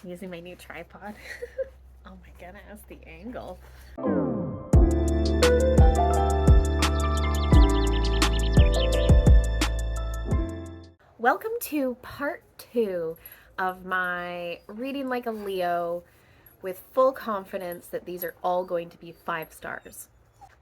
I'm using my new tripod. Oh my goodness, the angle. Welcome to part 2 of my Reading Like a Leo with full confidence that these are all going to be 5 stars.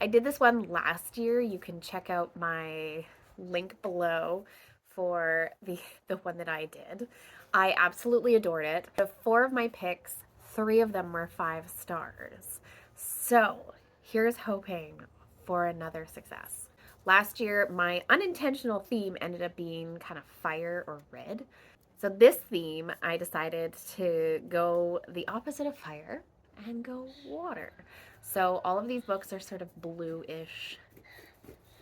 I did this one last year. You can check out my link below for the one that I did. I absolutely adored it. Of 4 of my picks, 3 of them were 5 stars. So here's hoping for another success. Last year, my unintentional theme ended up being kind of fire or red. So this theme, I decided to go the opposite of fire and go water. So all of these books are sort of blue-ish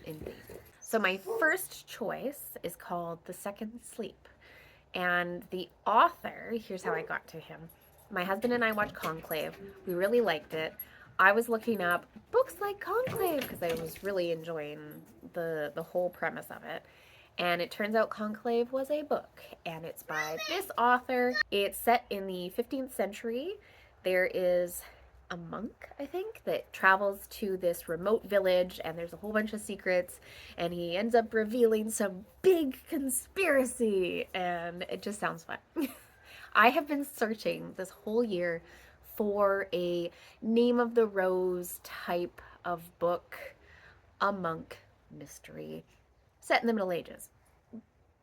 in theme. So my first choice is called The Second Sleep. And the author, here's how I got to him. My husband and I watched Conclave. We really liked it. I was looking up books like Conclave because I was really enjoying the whole premise of it. And it turns out Conclave was a book, and it's by this author. It's set in the 15th century. There is a monk, I think, that travels to this remote village, and there's a whole bunch of secrets, and he ends up revealing some big conspiracy, and it just sounds fun. I have been searching this whole year for a name of the rose type of book, a monk mystery set in the Middle Ages.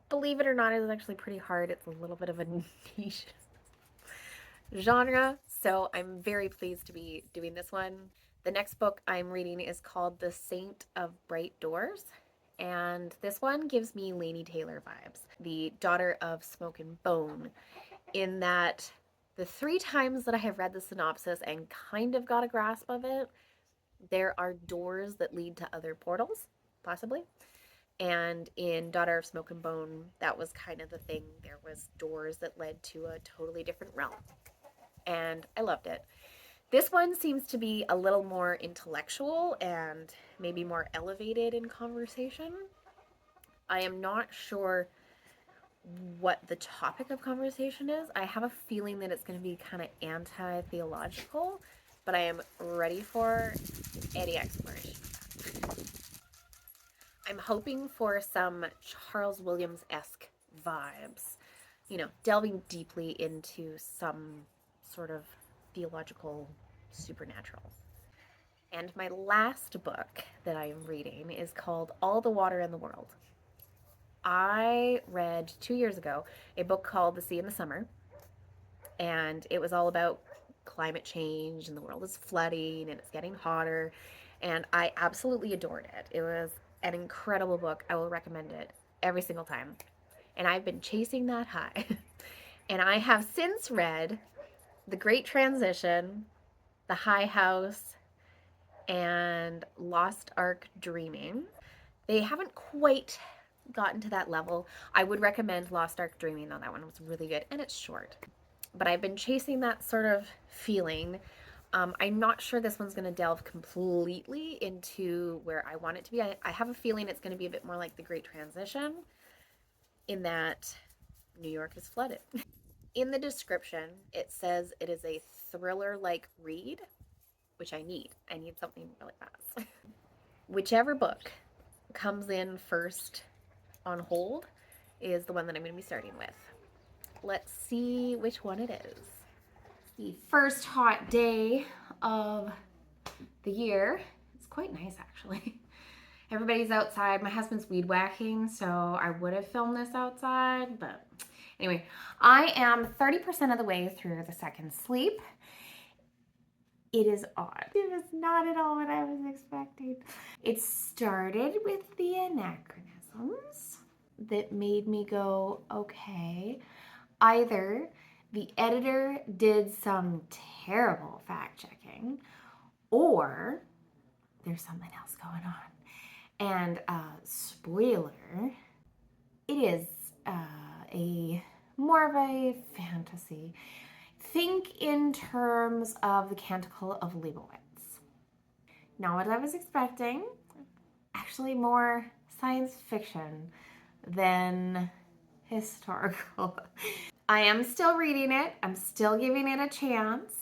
Believe it or not, it is actually pretty hard. It's a little bit of a niche genre, so I'm very pleased to be doing this one. The next book I'm reading is called The Saint of Bright Doors, and this one gives me Laini Taylor vibes, the daughter of Smoke and Bone, in that the 3 times that I have read the synopsis and kind of got a grasp of it, there are doors that lead to other portals, possibly. And in Daughter of Smoke and Bone, that was kind of the thing. There was doors that led to a totally different realm. And I loved it. This one seems to be a little more intellectual and maybe more elevated in conversation. I am not sure what the topic of conversation is. I have a feeling that it's going to be kind of anti-theological, but I am ready for any exploration. I'm hoping for some Charles Williams-esque vibes, you know, delving deeply into some sort of theological supernatural. And my last book that I am reading is called All the Water in the World. I read 2 years ago a book called The Sea in the Summer, and it was all about climate change, and the world is flooding and it's getting hotter, and I absolutely adored it. It was an incredible book. I will recommend it every single time. And I've been chasing that high. And I have since read The Great Transition, The High House, and Lost Ark Dreaming. They haven't quite gotten to that level. I would recommend Lost Ark Dreaming though. That one was really good, and it's short. But I've been chasing that sort of feeling. I'm not sure this one's going to delve completely into where I want it to be. I have a feeling it's going to be a bit more like The Great Transition, in that New York is flooded. In the description, it says it is a thriller-like read, which I need. I need something really fast. Whichever book comes in first on hold is the one that I'm going to be starting with. Let's see which one it is. The first hot day of the year. It's quite nice, actually. Everybody's outside. My husband's weed whacking, so I would have filmed this outside, but anyway, I am 30% of the way through The Second Sleep. It is odd. It was not at all what I was expecting. It started with the anachronisms that made me go, okay, either the editor did some terrible fact checking, or there's something else going on. And spoiler, it is a more of a fantasy. Think in terms of the Canticle of Leibowitz. Not what I was expecting. Actually more science fiction than historical. I am still reading it. I'm still giving it a chance.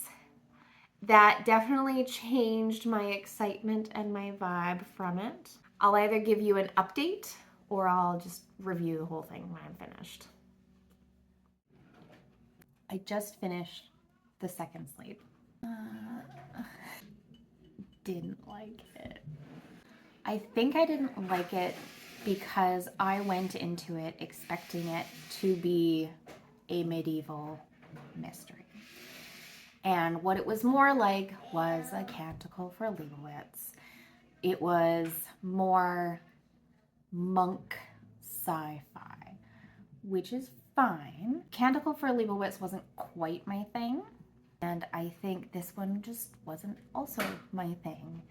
That definitely changed my excitement and my vibe from it. I'll either give you an update or I'll just review the whole thing when I'm finished. I just finished the second sleep. Didn't like it. I think I didn't like it because I went into it expecting it to be a medieval mystery. And what it was more like was a canticle for Leibowitz. It was more monk sci-fi, which is fine. Canticle for Leibowitz wasn't quite my thing, and I think this one just wasn't also my thing.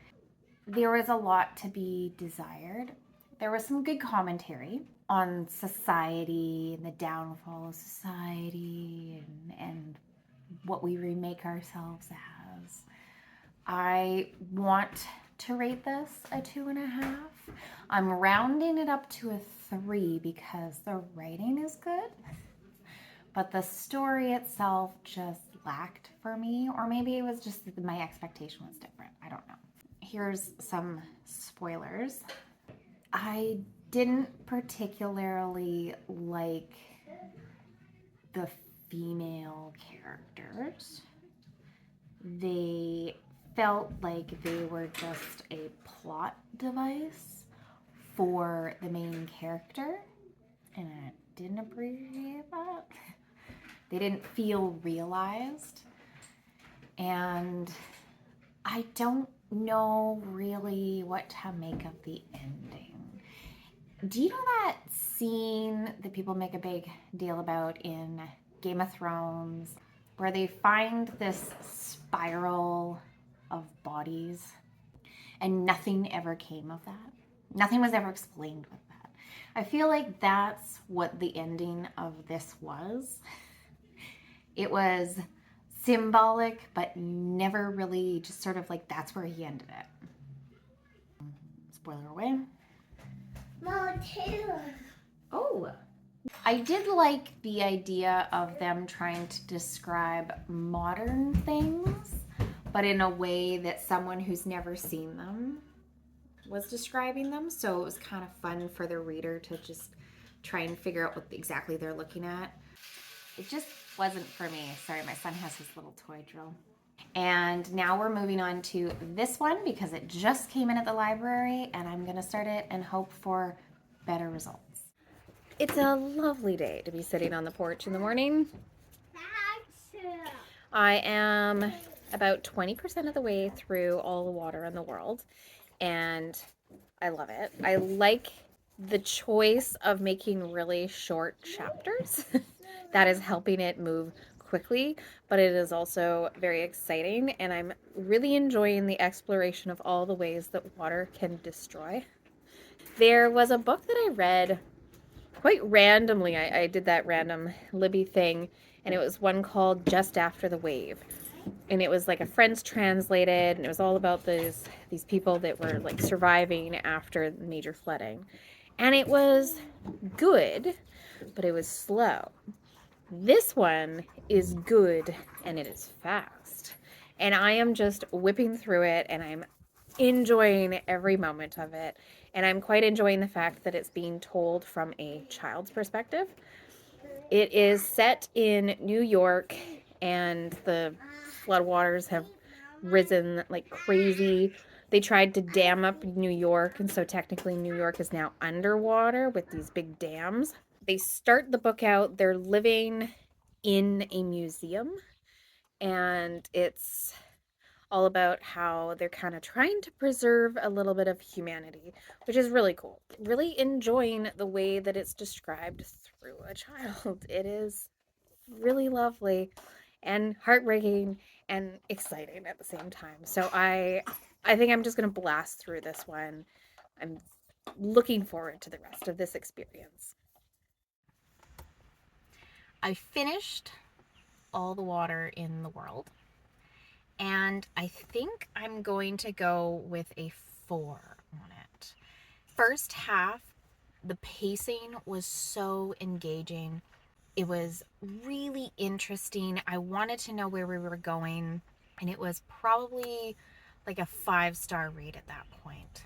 There was a lot to be desired. There was some good commentary on society and the downfall of society and what we remake ourselves as. I want to rate this a 2.5. I'm rounding it up to a 3 because the writing is good, but the story itself just lacked for me, or maybe it was just that my expectation was different. I don't know. Here's some spoilers. I didn't particularly like the female characters. They felt like they were just a plot device for the main character, and I didn't appreciate that. They didn't feel realized, and I don't know really what to make of the ending. Do you know that scene that people make a big deal about in Game of Thrones where they find this spiral of bodies and nothing ever came of that? Nothing was ever explained with that. I feel like that's what the ending of this was. It was symbolic, but never really just sort of like that's where he ended it. Spoiler away. Oh, I did like the idea of them trying to describe modern things, but in a way that someone who's never seen them was describing them. So it was kind of fun for the reader to just try and figure out what exactly they're looking at. It just wasn't for me. Sorry, my son has his little toy drill. And now we're moving on to this one because it just came in at the library and I'm gonna start it and hope for better results. It's a lovely day to be sitting on the porch in the morning. I am about 20% of the way through All the Water in the World, and I love it. I like the choice of making really short chapters. That is helping it move quickly, but it is also very exciting, and I'm really enjoying the exploration of all the ways that water can destroy. There was a book that I read quite randomly. I did that random Libby thing, and it was one called Just After the Wave. And it was like a French translated, and it was all about these people that were like surviving after major flooding. And it was good, but it was slow. This one is good and it is fast. And I am just whipping through it and I'm enjoying every moment of it. And I'm quite enjoying the fact that it's being told from a child's perspective. It is set in New York and the floodwaters have risen like crazy. They tried to dam up New York, and so technically New York is now underwater with these big dams. They start the book out, they're living in a museum, and it's all about how they're kind of trying to preserve a little bit of humanity, which is really cool. Really enjoying the way that it's described through a child. It is really lovely and heartbreaking and exciting at the same time. So I think I'm just going to blast through this one. I'm looking forward to the rest of this experience. I finished All the Water in the World, and I think I'm going to go with a 4 on it. First half, the pacing was so engaging. It was really interesting. I wanted to know where we were going, and it was probably like a 5-star read at that point.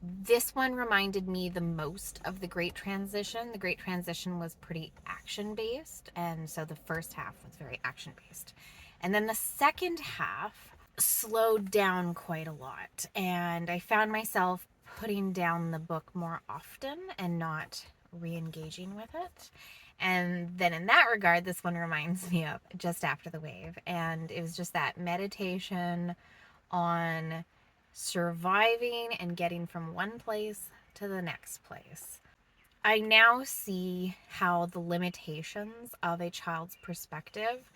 This one reminded me the most of The Great Transition. The Great Transition was pretty action based, and so the first half was very action based. And then the second half slowed down quite a lot, and I found myself putting down the book more often and not re engaging with it. And then in that regard, this one reminds me of Just After the Wave. And it was just that meditation on surviving and getting from one place to the next place. I now see how the limitations of a child's perspective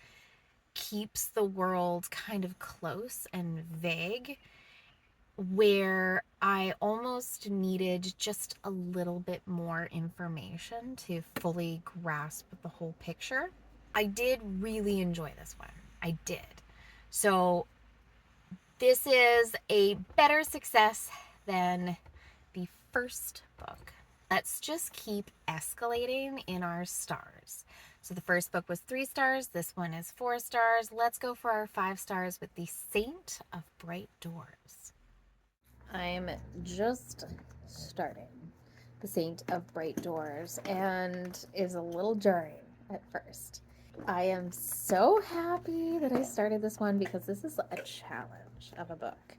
keeps the world kind of close and vague, where I almost needed just a little bit more information to fully grasp the whole picture. I did really enjoy this one. I did. So this is a better success than the first book. Let's just keep escalating in our stars. So the first book was 3 stars. This one is 4 stars. Let's go for our 5 stars with The Saint of Bright Doors. I'm just starting The Saint of Bright Doors, and is a little jarring at first. I am so happy that I started this one because this is a challenge of a book.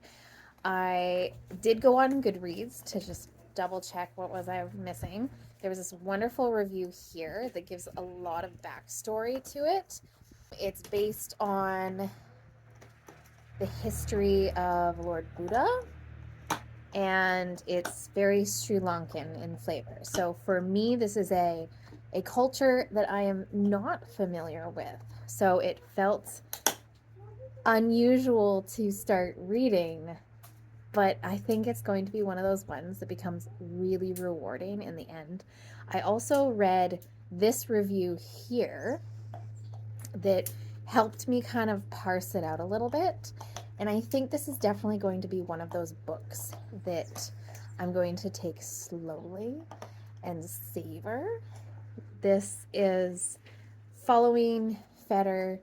I did go on Goodreads to just double check what was I missing. There was this wonderful review here that gives a lot of backstory to it. It's based on the history of Lord Buddha, and it's very Sri Lankan in flavor. So for me, this is a culture that I am not familiar with. So it felt unusual to start reading, but I think it's going to be one of those ones that becomes really rewarding in the end. I also read this review here that helped me kind of parse it out a little bit. And I think this is definitely going to be one of those books that I'm going to take slowly and savor. This is following Feder,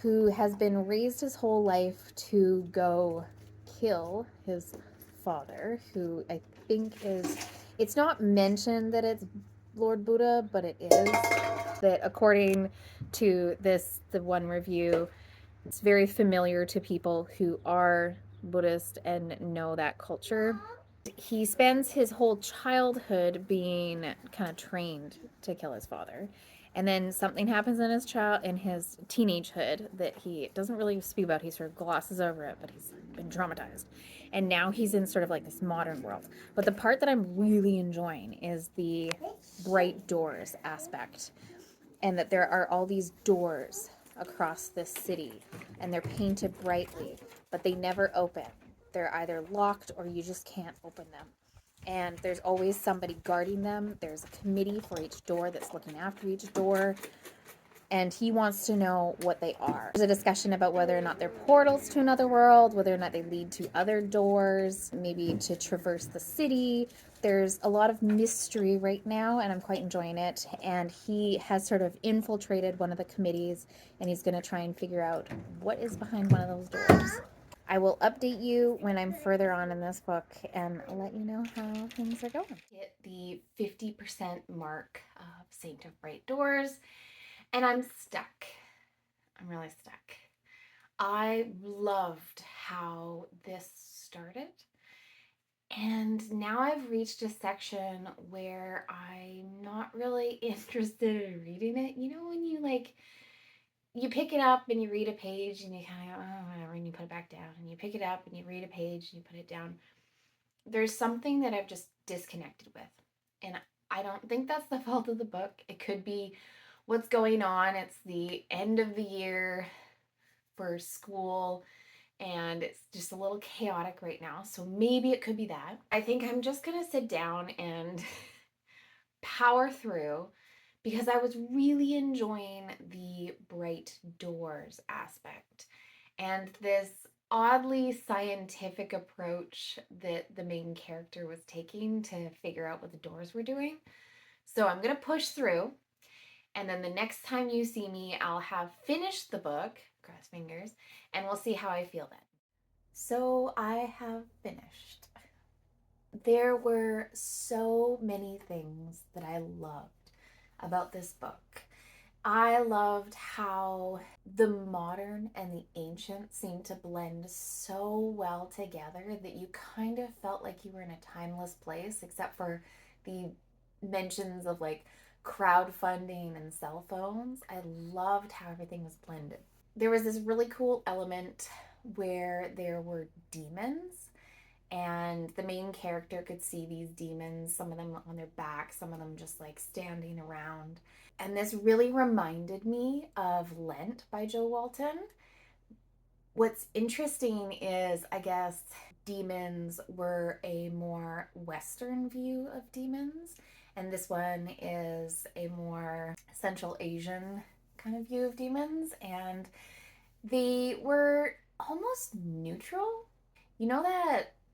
who has been raised his whole life to go kill his father, who I think is, it's not mentioned that it's Lord Buddha, but it is. That according to the one review, it's very familiar to people who are Buddhist and know that culture. He spends his whole childhood being kind of trained to kill his father. And then something happens in his teenagehood that he doesn't really speak about. He sort of glosses over it, but he's been traumatized. And now he's in sort of like this modern world. But the part that I'm really enjoying is the bright doors aspect. And that there are all these doors across this city, and they're painted brightly, but they never open. They're either locked or you just can't open them. And there's always somebody guarding them. There's a committee for each door that's looking after each door. And he wants to know what they are. There's a discussion about whether or not they're portals to another world, whether or not they lead to other doors, maybe to traverse the city. There's a lot of mystery right now, and I'm quite enjoying it. And he has sort of infiltrated one of the committees, and he's going to try and figure out what is behind one of those doors. I will update you when I'm further on in this book and let you know how things are going. Hit the 50% mark of Saint of Bright Doors, and I'm stuck. I'm really stuck. I loved how this started. And now I've reached a section where I'm not really interested in reading it. You know, when you pick it up and you read a page and you kind of go, oh, whatever, and you put it back down. And you pick it up and you read a page and you put it down. There's something that I've just disconnected with. And I don't think that's the fault of the book. It could be what's going on. It's the end of the year for school, and it's just a little chaotic right now. So maybe it could be that. I think I'm just going to sit down and power through, because I was really enjoying the bright doors aspect and this oddly scientific approach that the main character was taking to figure out what the doors were doing. So I'm going to push through, And then the next time you see me, I'll have finished the book, cross fingers, and we'll see how I feel then. So I have finished. There were so many things that I loved about this book. I loved how the modern and the ancient seemed to blend so well together that you kind of felt like you were in a timeless place, except for the mentions of like crowdfunding and cell phones. I loved how everything was blended. There was this really cool element where there were demons, and the main character could see these demons, some of them on their back, some of them just like standing around. And this really reminded me of Lent by Joe Walton. What's interesting is, I guess, demons were a more Western view of demons, and this one is a more Central Asian kind of view of demons, and they were almost neutral. You know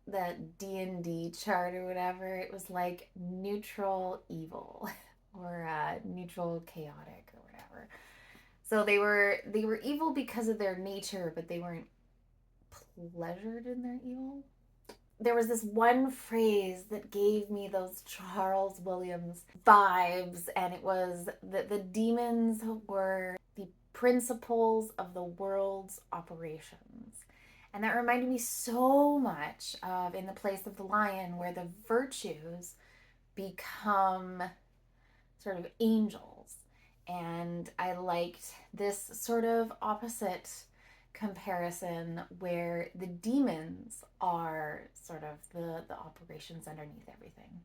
that D&D chart or whatever, it was like neutral evil or neutral chaotic or whatever. So they were evil because of their nature, but they weren't pleasured in their evil. There was this one phrase that gave me those Charles Williams vibes, and it was that the demons were the principles of the world's operations. And that reminded me so much of In the Place of the Lion, where the virtues become sort of angels. And I liked this sort of opposite comparison where the demons are sort of the operations underneath everything.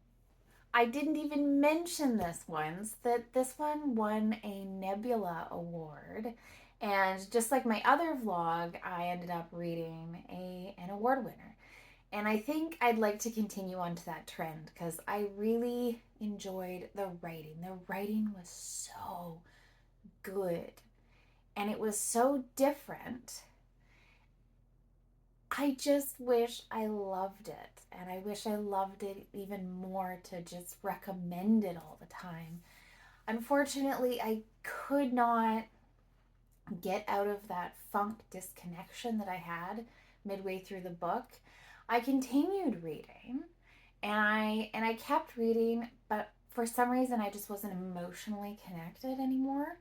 I didn't even mention this once, that this one won a Nebula Award. And just like my other vlog, I ended up reading an award winner. And I think I'd like to continue on to that trend because I really enjoyed the writing. The writing was so good and it was so different. I just wish I loved it, and I wish I loved it even more to just recommend it all the time. Unfortunately, I could not get out of that funk disconnection that I had midway through the book. I continued reading and I kept reading, but for some reason I just wasn't emotionally connected anymore.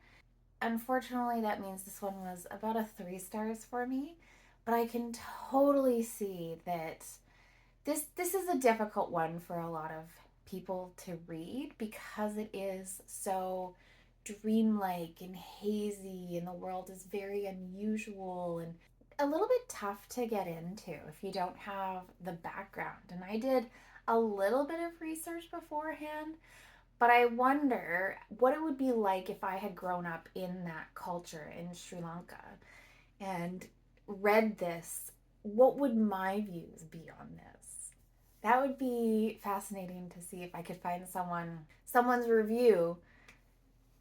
Unfortunately, that means this one was about a 3 stars for me, but I can totally see that this is a difficult one for a lot of people to read because it is so dreamlike and hazy, and the world is very unusual and a little bit tough to get into if you don't have the background. And I did a little bit of research beforehand, but I wonder what it would be like if I had grown up in that culture in Sri Lanka and read this. What would my views be on this? That would be fascinating to see if I could find someone's review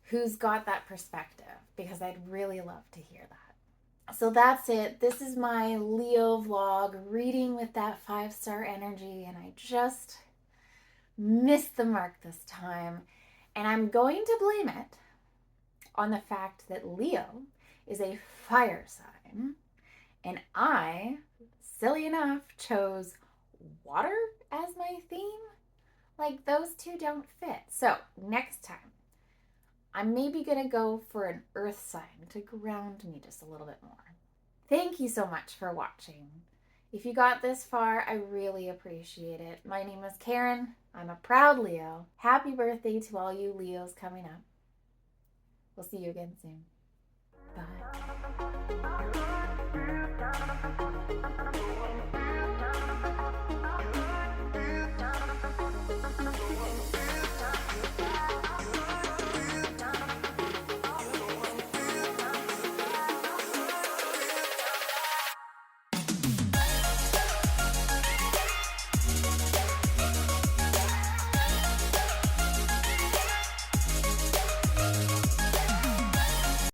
who's got that perspective, because I'd really love to hear that. So that's it. This is my Leo vlog, reading with that 5-star energy, and I just missed the mark this time. And I'm going to blame it on the fact that Leo is a fire sign, and I, silly enough, chose water as my theme. Like, those two don't fit. So next time, I'm maybe going to go for an earth sign to ground me just a little bit more. Thank you so much for watching. If you got this far, I really appreciate it. My name is Karen. I'm a proud Leo. Happy birthday to all you Leos coming up. We'll see you again soon. Bye.